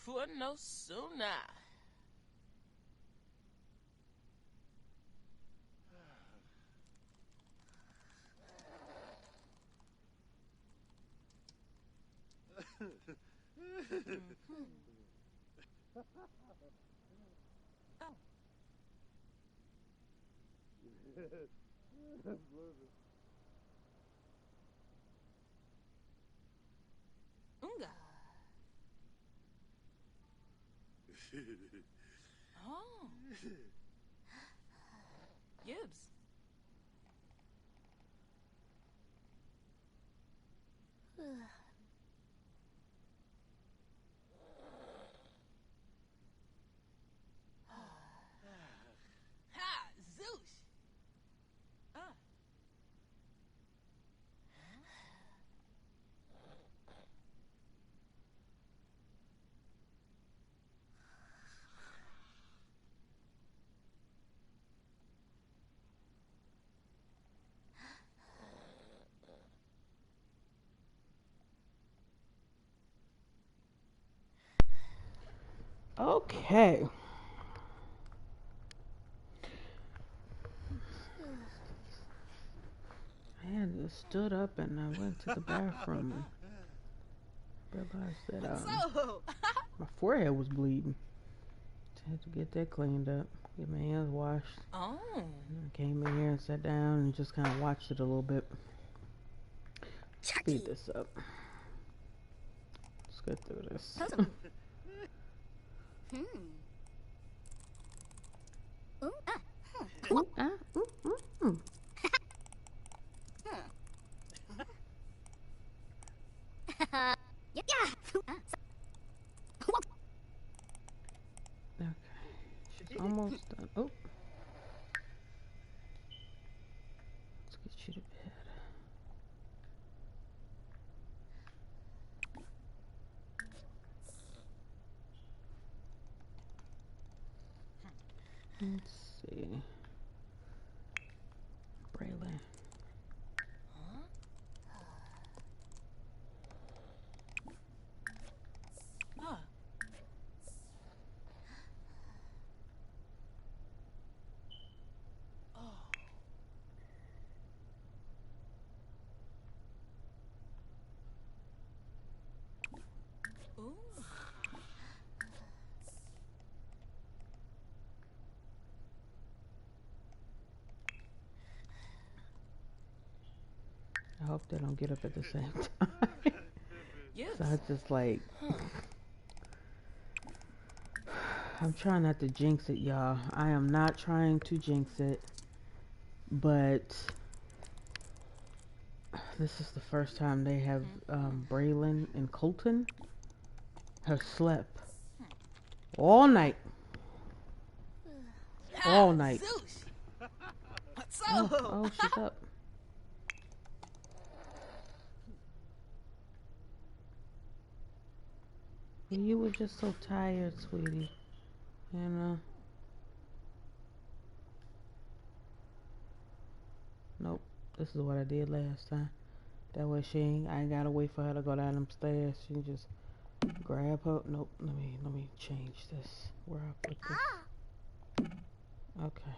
Put no sooner. Unga. Oh. Gibbs. Ha! Zeus! Ah. Okay. I had stood up and I went to the bathroom and realized that So. my forehead was bleeding. So I had to get that cleaned up, get my hands washed. Oh. And I came in here and sat down and just kind of watched it a little bit. Speed this up. Let's get through this. Ooh, ah, ooh. Okay, she's almost done. Oh, let's get you to bed. Let's see. Braylon. Ah. Oh. Ooh. I hope they don't get up at the same time. Yes. So I just like, I'm trying not to jinx it, y'all. I am not trying to jinx it, but this is the first time they have Braylon and Colton have slept all night. All night. Zeus. So. Oh, she's up. You were just so tired, sweetie. You know. Nope. This is what I did last time. That way I ain't gotta wait for her to go down them stairs. She can just grab her. Nope. Let me change this. Where I put this. Okay.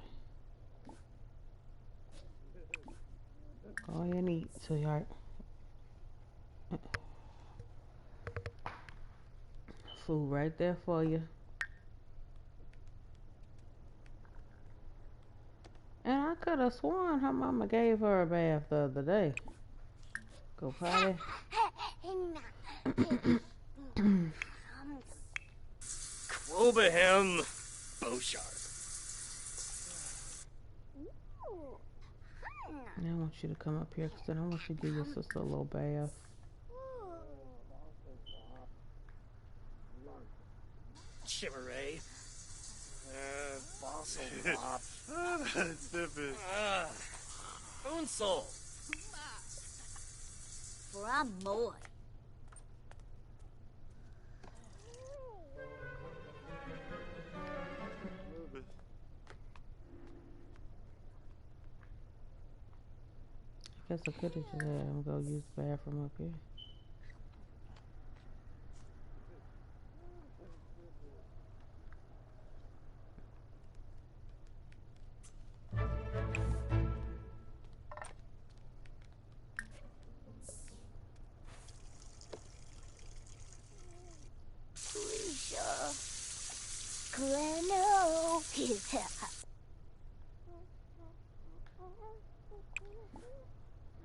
All you need, sweetheart. Food right there for you. And I could have sworn her mama gave her a bath the other day. Go potty. Clover him. Bowsharp. Now I want you to come up here because then I want you to give your sister a little bath. Chivalry. Fossil Pop. Stupid. Own soul. For a boy. I guess I could have just had him go use the bathroom up here.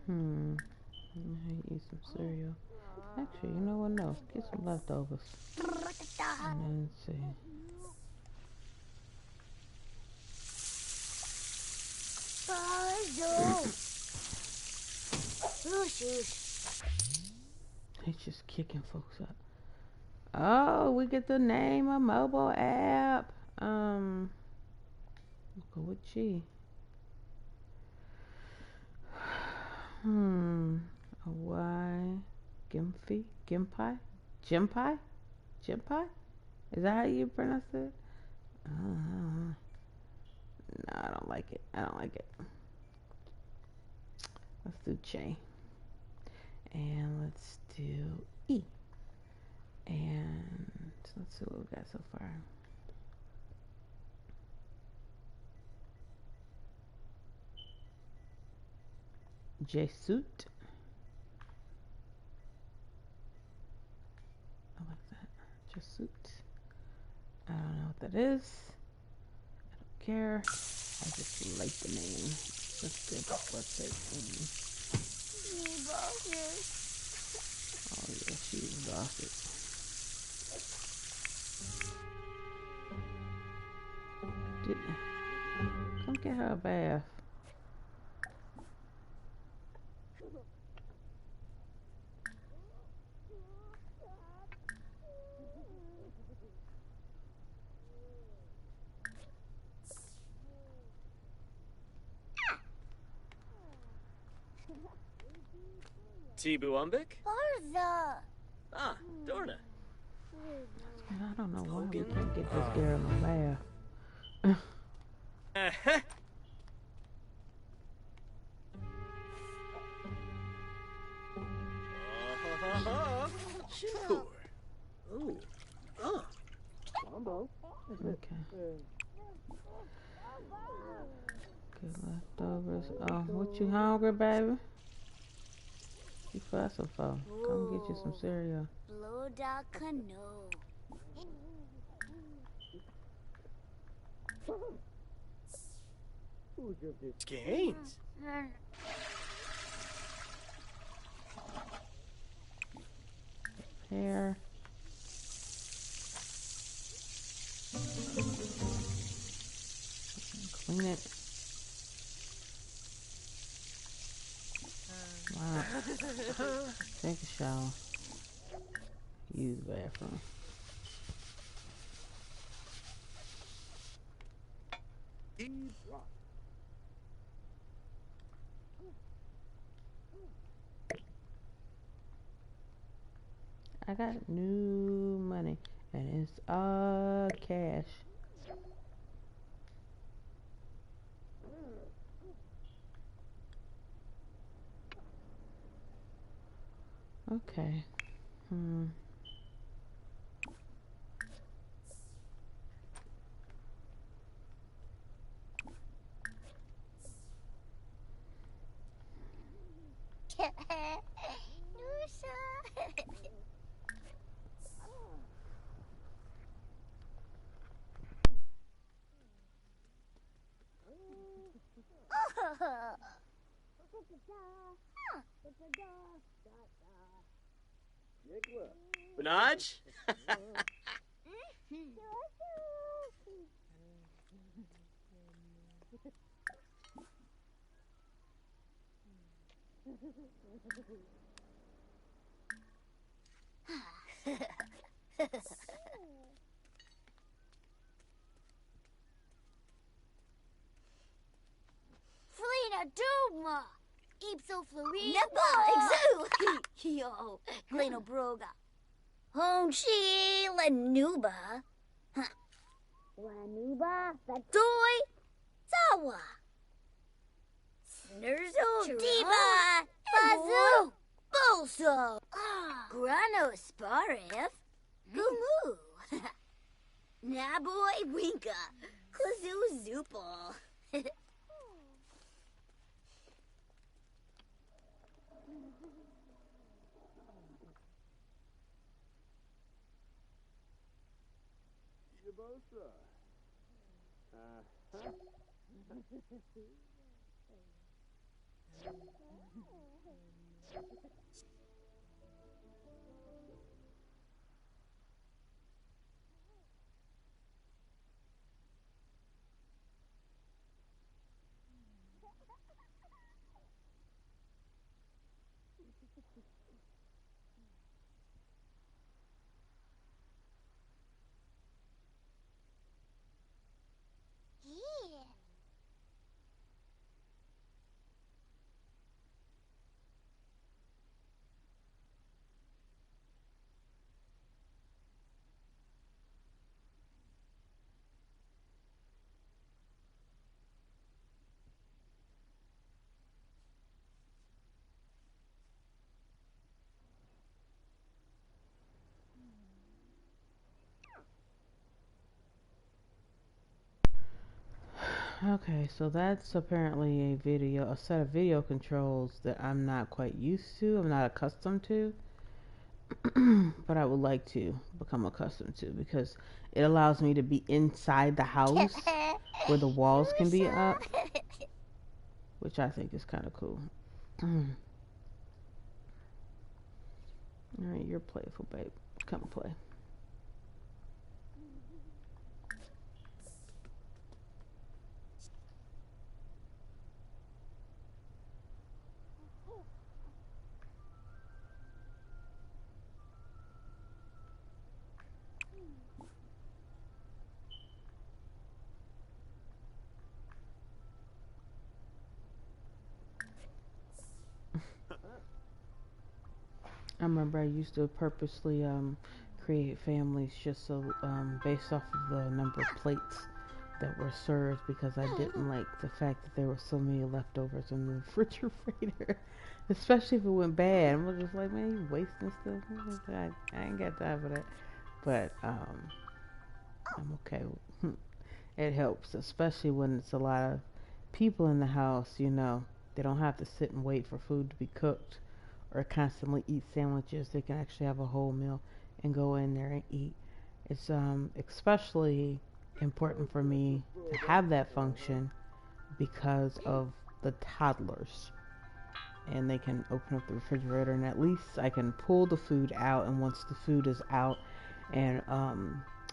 Hmm. Eat some cereal. Actually, you know what? No. Get some leftovers. And then see. He's just kicking folks up. Oh, we get to name a mobile app. Go with G. A Y. Gimpy? Gimpi? Jimpi? Jimpi? Is that how you pronounce it? No, I don't like it. I don't like it. Let's do J. And let's do E. And let's see what we got so far. J-suit. I like that. J-suit. I don't know what that is. I don't care. I just like the name. Let's do this. Let's say oh yeah, she's exhausted. Come get her a bath. Tibuambik? Barza. Ah, Dorna. I don't know why we can't get this girl a bath. Uh-huh. Sure. Ooh. Oh. Combo. Okay. Good leftovers. Oh, what you hungry, baby? You fussing for? Come get you some cereal. Blow da canoe. Who's your bitch? Gaines. Hair. Clean it. Wow. Take a shower. Use the bathroom. I got new money and it's all cash. Okay. Benaj? Flina Duma. Ipso Florina. Nepa Exu. Yo. Gleno Broga. Honchi Lanuba. Lanuba. Doi. Zawa. Snurzo. Diva. Bazoo. Bolso. Grano Sparif. Gumu. Naboy Winka. Klazu Zupal. Yabosa. Yeah. Okay, so that's apparently a set of video controls that I'm not quite used to. I'm not accustomed to, but I would like to become accustomed to because it allows me to be inside the house where the walls can be up, which I think is kind of cool. All right, you're playful, babe. Come play. I remember I used to purposely create families just so based off of the number of plates that were served because I didn't like the fact that there were so many leftovers in the refrigerator, especially if it went bad. I was just like, man, you wasting stuff. I ain't got time for that. But I'm okay. It helps, especially when it's a lot of people in the house. They don't have to sit and wait for food to be cooked or constantly eat sandwiches. They can actually have a whole meal and go in there and eat. It's especially important for me to have that function because of the toddlers. And they can open up the refrigerator and at least I can pull the food out, and once the food is out and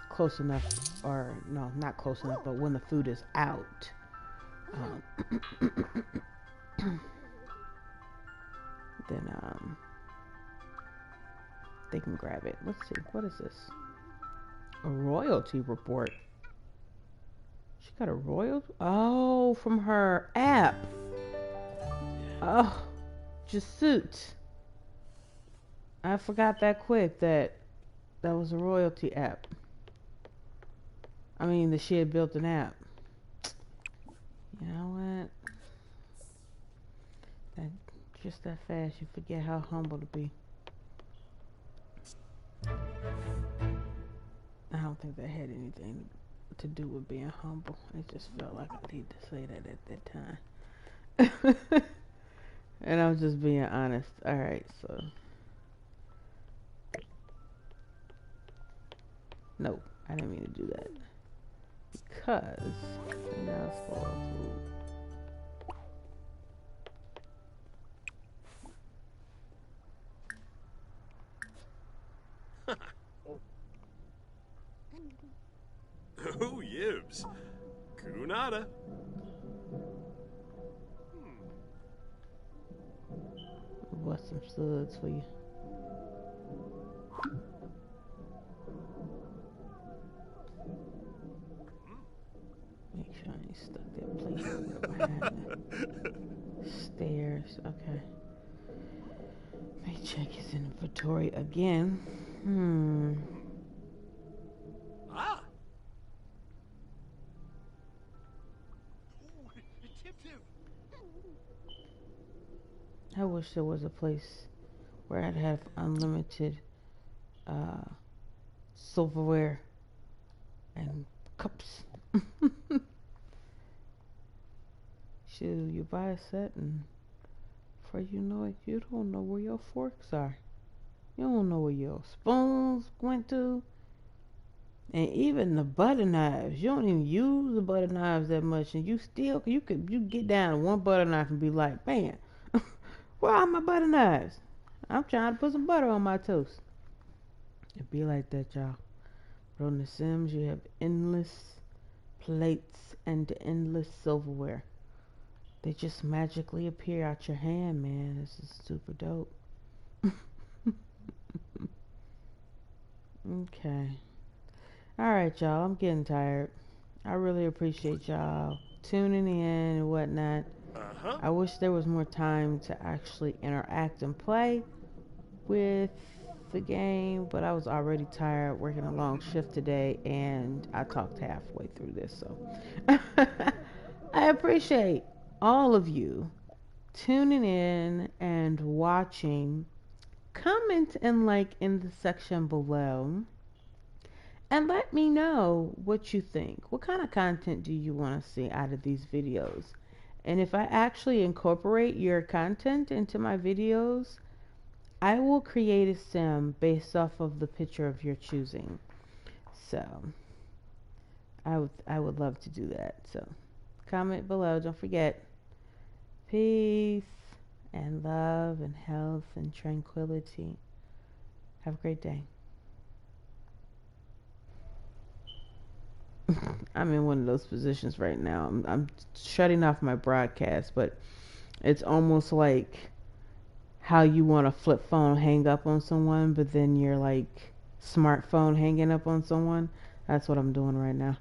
close enough, or no, not close enough, but when the food is out, um, then they can grab it. Let's see, what is this? A royalty report. She got a royalty? Oh, from her app. Oh, just suit. I forgot that quick that was a royalty app. I mean, that she had built an app. You know what? That just that fast, you forget how humble to be. I don't think that had anything to do with being humble. It just felt like I need to say that at that time. And I'm just being honest. Alright, so. No, I didn't mean to do that. Because now spoil Oh, yibs. Kunada. food. Bust some suds for you. Make sure I ain't stuck that plate over behind the stairs. Okay. Let me check his inventory again. Ah. Ooh, tip tip. I wish there was a place where I'd have unlimited uh, silverware and cups. Shoot, you buy a set and before you know it, you don't know where your forks are. You don't know where your spoons went to. And even the butter knives, you don't even use the butter knives that much, and you get down to one butter knife and be like, man, where are my butter knives? I'm trying to put some butter on my toast. It be like that, y'all. But on The Sims, you have endless plates and endless silverware. They just magically appear out your hand, man. This is super dope. Okay. Alright, y'all. I'm getting tired. I really appreciate y'all tuning in and whatnot. Uh-huh. I wish there was more time to actually interact and play with the game, but I was already tired working a long shift today and I talked halfway through this, so I appreciate all of you tuning in and watching. Comment and like in the section below and let me know what you think. What kind of content do you want to see out of these videos? And if I actually incorporate your content into my videos, I will create a sim based off of the picture of your choosing. So I would love to do that. So comment below. Don't forget. Peace and love and health and tranquility. Have a great day. I'm in one of those positions right now. I'm shutting off my broadcast, but it's almost like how you want a flip phone hang up on someone, but then you're like smartphone hanging up on someone. That's what I'm doing right now.